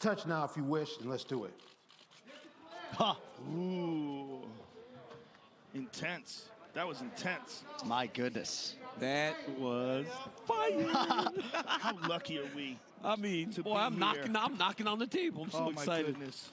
touch now if you wish, and let's do it. Ha! Ooh. Intense. That was intense. My goodness. That was fire. How lucky are we? I mean, boy, I'm knocking on the table. I'm so excited. My goodness.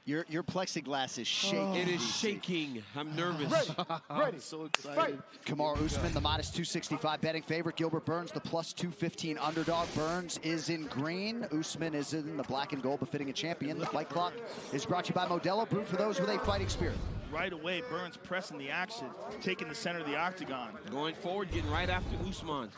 Your plexiglass is shaking. It is shaking. I'm nervous. Ready. I'm so excited. Kamaru Usman, the -265 betting favorite. Gilbert Burns, the +215 underdog. Burns is in green. Usman is in the black and gold, befitting a champion. The fight clock is brought to you by Modelo, brewed for those with a fighting spirit. Right away, Berns pressing the action, taking the center of the octagon. Going forward, getting right after Usman.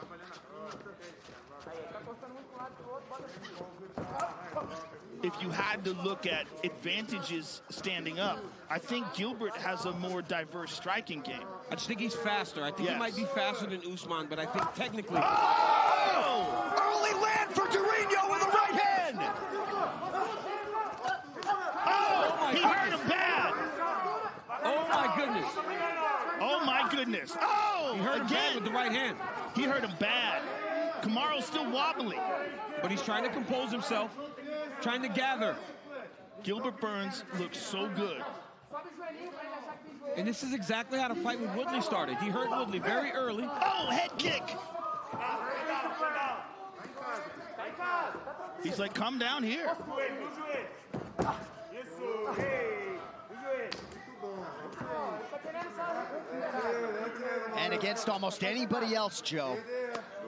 If you had to look at advantages standing up, I think Gilbert has a more diverse striking game. I just think he's faster. I think he might be faster than Usman, but I think technically... Oh! Early land for Durinho with the right hand! Oh, he hurt him bad! Oh, my goodness. Oh, my goodness. Oh, he hurt him bad with the right hand. He hurt him bad. Kamaru's still wobbly. But he's trying to compose himself, trying to gather. Gilbert Burns looks so good. And this is exactly how the fight with Woodley started. He hurt Woodley very early. Oh, head kick. He's like, come down here. And against almost anybody else, Joe,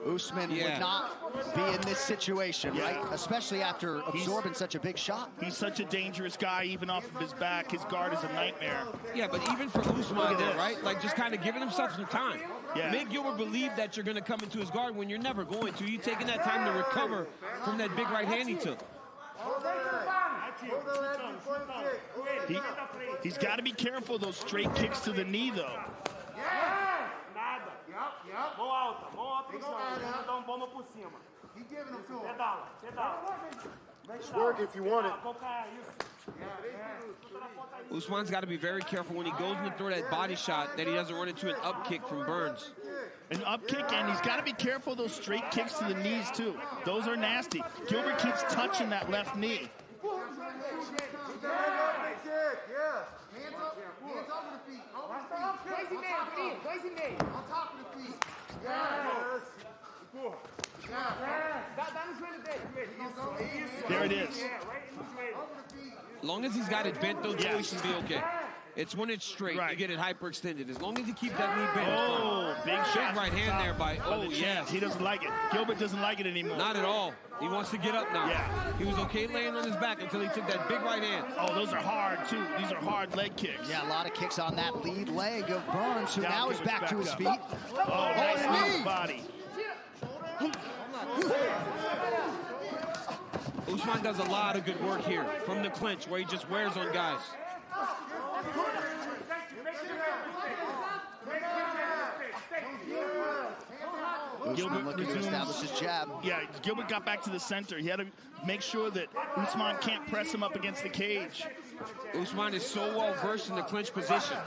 Usman would not be in this situation, right? Especially after absorbing such a big shot. He's such a dangerous guy, even off of his back. His guard is a nightmare. Yeah, but even for Usman, right? Like, just kind of giving himself some time. Yeah. Make Gilbert believe that you're going to come into his guard when you're never going to. You're taking that time to recover from that big right hand he took. He's got to be careful of those straight kicks to the knee, though. It's work if you want it. Usman's got to be very careful when he goes in to throw that body shot that he doesn't run into an up kick from Burns. An up kick, and he's got to be careful of those straight kicks to the knees, too. Those are nasty. Gilbert keeps touching that left knee. There it is. As long as he's got it bent, though, Joe, he should be okay. It's when it's straight, you get it hyperextended. As long as you keep that knee bent. Oh, big shot. Right hand there by, yes. He doesn't like it. Gilbert doesn't like it anymore. Not at all. He wants to get up now. Yeah. He was okay laying on his back until he took that big right hand. Oh, those are hard, too. These are hard leg kicks. Yeah, a lot of kicks on that lead leg of Burns, who now is back to his feet. Oh, nice knee. Body. Usman does a lot of good work here from the clinch where he just wears on guys. Usman looking to establish his jab. Yeah, Gilbert got back to the center. He had to make sure that Usman can't press him up against the cage. Usman is so well versed in the clinch position.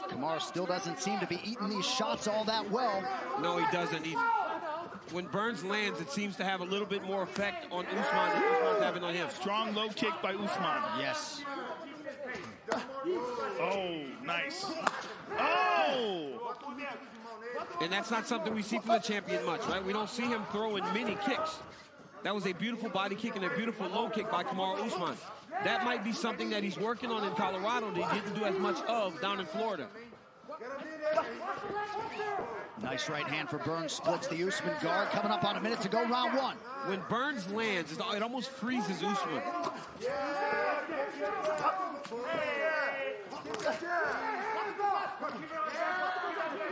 Kamaru still doesn't seem to be eating these shots all that well. No, he doesn't. When Burns lands, it seems to have a little bit more effect on Usman than Usman's having on him. Strong low kick by Usman. Yes. Oh, nice. Oh! And that's not something we see from the champion much, right? We don't see him throwing many kicks. That was a beautiful body kick and a beautiful low kick by Kamaru Usman. That might be something that he's working on in Colorado that he didn't do as much of down in Florida. Nice right hand for Burns, splits the Usman guard. Coming up on a minute to go, round one. When Burns lands, it almost freezes Usman.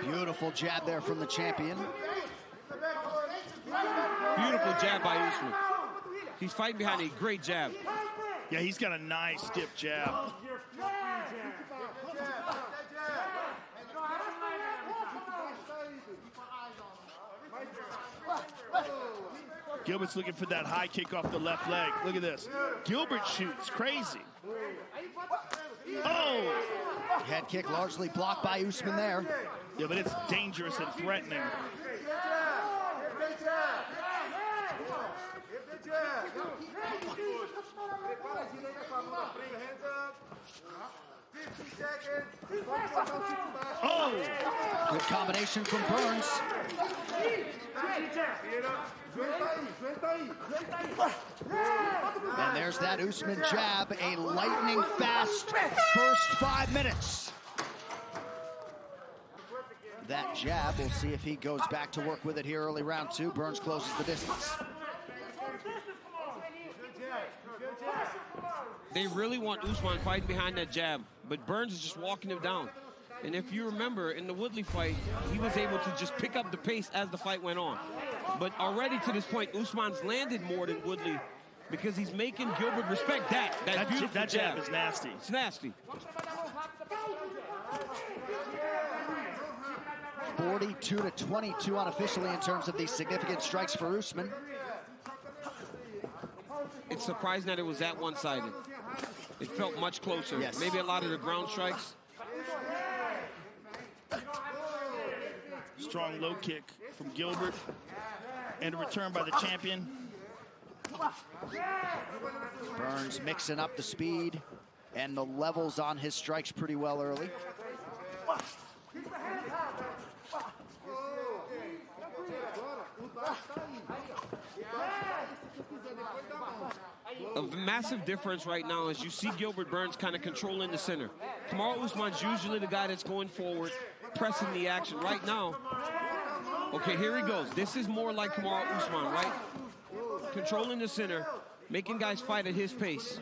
Beautiful jab there from the champion. Beautiful jab by Usman. He's fighting behind a great jab. Yeah, he's got a nice stiff jab. Gilbert's looking for that high kick off the left leg. Look at this. Gilbert shoots crazy. Oh! Head kick largely blocked by Usman there. Yeah, but it's dangerous and threatening. Oh! Good combination from Berns. And there's that Usman jab, a lightning fast first 5 minutes. That jab, we'll see if he goes back to work with it here early round 2. Berns closes the distance. They really want Usman fighting behind that jab, but Berns is just walking him down. And if you remember, in the Woodley fight, he was able to just pick up the pace as the fight went on. But already to this point, Usman's landed more than Woodley because he's making Gilbert respect that beautiful that jab is nasty. It's nasty. 42-22 unofficially in terms of these significant strikes for Usman. It's surprising that it was that one-sided. It felt much closer. Yes. Maybe a lot of the ground strikes. Strong low kick from Gilbert. And a return by the champion. Berns mixing up the speed and the levels on his strikes pretty well early. A massive difference right now is you see Gilbert Berns kind of controlling the center. Kamaru Usman's usually the guy that's going forward, pressing the action. Right now, okay, here he goes. This is more like Kamaru Usman, right? Controlling the center, making guys fight at his pace.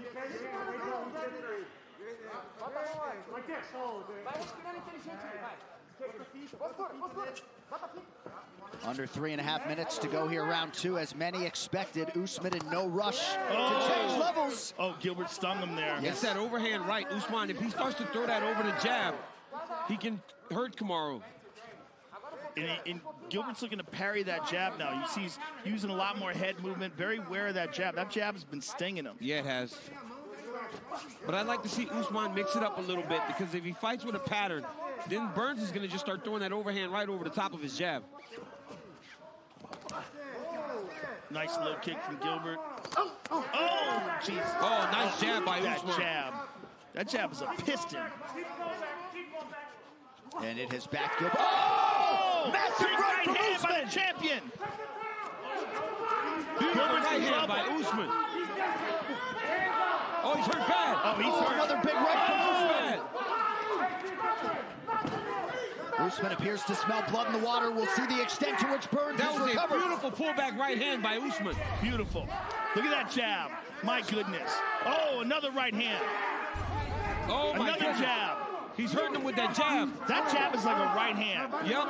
Under 3.5 minutes to go here, round 2. As many expected, Usman in no rush to change levels. Oh, Gilbert stung him there. It's that overhand right. Usman, if he starts to throw that over the jab, he can hurt Kamaru. And Gilbert's looking to parry that jab now. You see he's using a lot more head movement, very aware of that jab. That jab has been stinging him. Yeah, it has. But I'd like to see Usman mix it up a little bit, because if he fights with a pattern, then Berns is going to just start throwing that overhand right over the top of his jab. Nice low kick from Gilbert. Oh, jeez. Oh, nice jab by Usman. That jab is a piston. And it has backed Gilbert. Oh! Massive right from hand by Usman. the champion. Gilbert's right hand by Usman. Oh, he's hurt bad. Oh, he's hurt. Another big right from Usman. Bad. Usman appears to smell blood in the water. We'll see the extent to which Berns That has was recovered. a beautiful pullback right hand by Usman. Beautiful. Look at that jab. My goodness. Oh, another right hand. Oh, my Another goodness. jab. He's hurting him with that jab. That jab is like a right hand. Yep.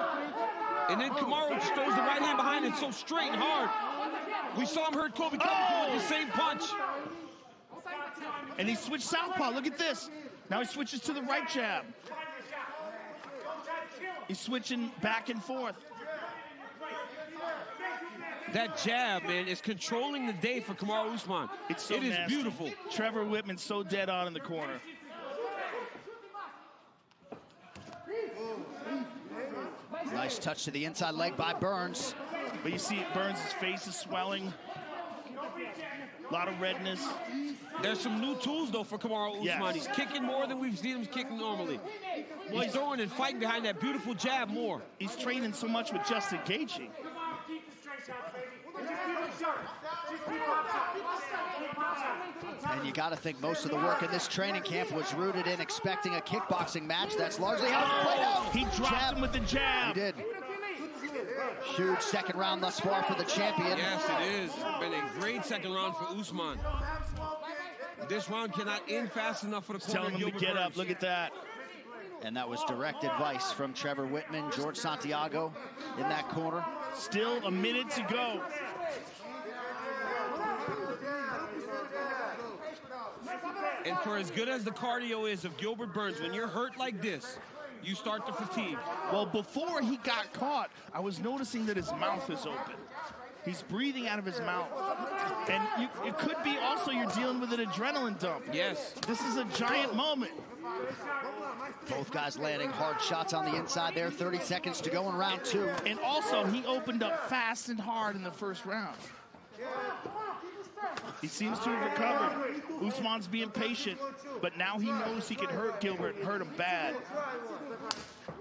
And then Kamaru just throws the right hand behind it so straight and hard. We saw him hurt Kobe Covington with the same punch. And he switched southpaw. Look at this. Now he switches to the right jab. He's switching back and forth. That jab, man, is controlling the day for Kamaru Usman. It's so it is nasty. beautiful. Trevor Whitman so dead on in the corner. Nice touch to the inside leg by Berns. But you see Berns' face is swelling. A lot of redness. There's some new tools, though, for Kamaru Usman. Yes. He's kicking more than we've seen him kicking normally. He's throwing and fighting behind that beautiful jab more. He's training so much with Justin Gaethje. And you got to think most of the work in this training camp was rooted in expecting a kickboxing match. That's largely how it's played out. He dropped him with the jab. He did. Huge second round thus far for the champion. Yes, it is. Been a great second round for Usman. This round cannot end fast enough for the corner. Telling him to get up. Look at that. And that was direct advice from Trevor Whitman, George Santiago in that corner. Still a minute to go. And for as good as the cardio is of Gilbert Berns, when you're hurt like this, you start to fatigue. Well, before he got caught, I was noticing that his mouth is open. He's breathing out of his mouth. And it could be also you're dealing with an adrenaline dump. Yes. This is a giant moment. Both guys landing hard shots on the inside there. 30 seconds to go in round 2. And also, he opened up fast and hard in the first round. He seems to have recovered. Usman's being patient, but now he knows he can hurt Gilbert and hurt him bad.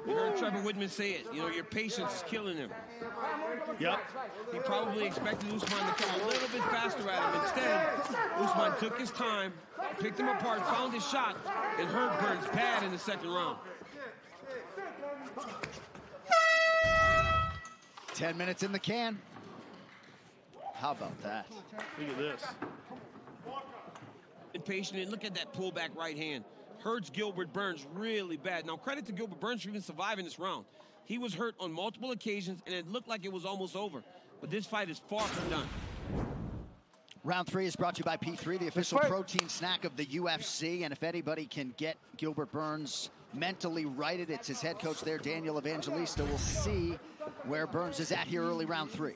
You heard Trevor Whitman say it. You know, your patience is killing him. Yep. He probably expected Usman to come a little bit faster at him. Instead, Usman took his time, picked him apart, found his shot, and hurt Berns bad in the second round. 10 minutes in the can. How about that? Look at this. Impatient, and look at that pullback right hand. Hurts Gilbert Berns really bad. Now, credit to Gilbert Berns for even surviving this round. He was hurt on multiple occasions, and it looked like it was almost over. But this fight is far from done. Round 3 is brought to you by P3, the official protein snack of the UFC. And if anybody can get Gilbert Berns mentally righted, it's his head coach there, Daniel Evangelista. We'll see where Berns is at here early round 3.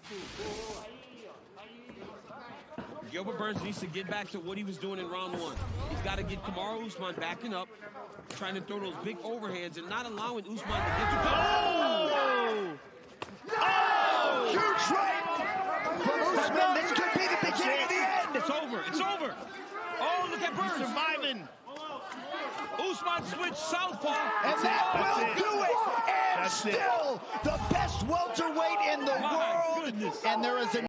Gilbert Berns needs to get back to what he was doing in round 1. He's got to get Kamaru Usman backing up, trying to throw those big overhands and not allowing Usman to get to Oh! Oh! Huge right from Usman. This could be the beginning of the end. It's over. It's over. Oh, look at Berns. He's surviving. Usman switched southpaw. And that will it. do it. And That's it. still the best welterweight in the My world. goodness. And there is a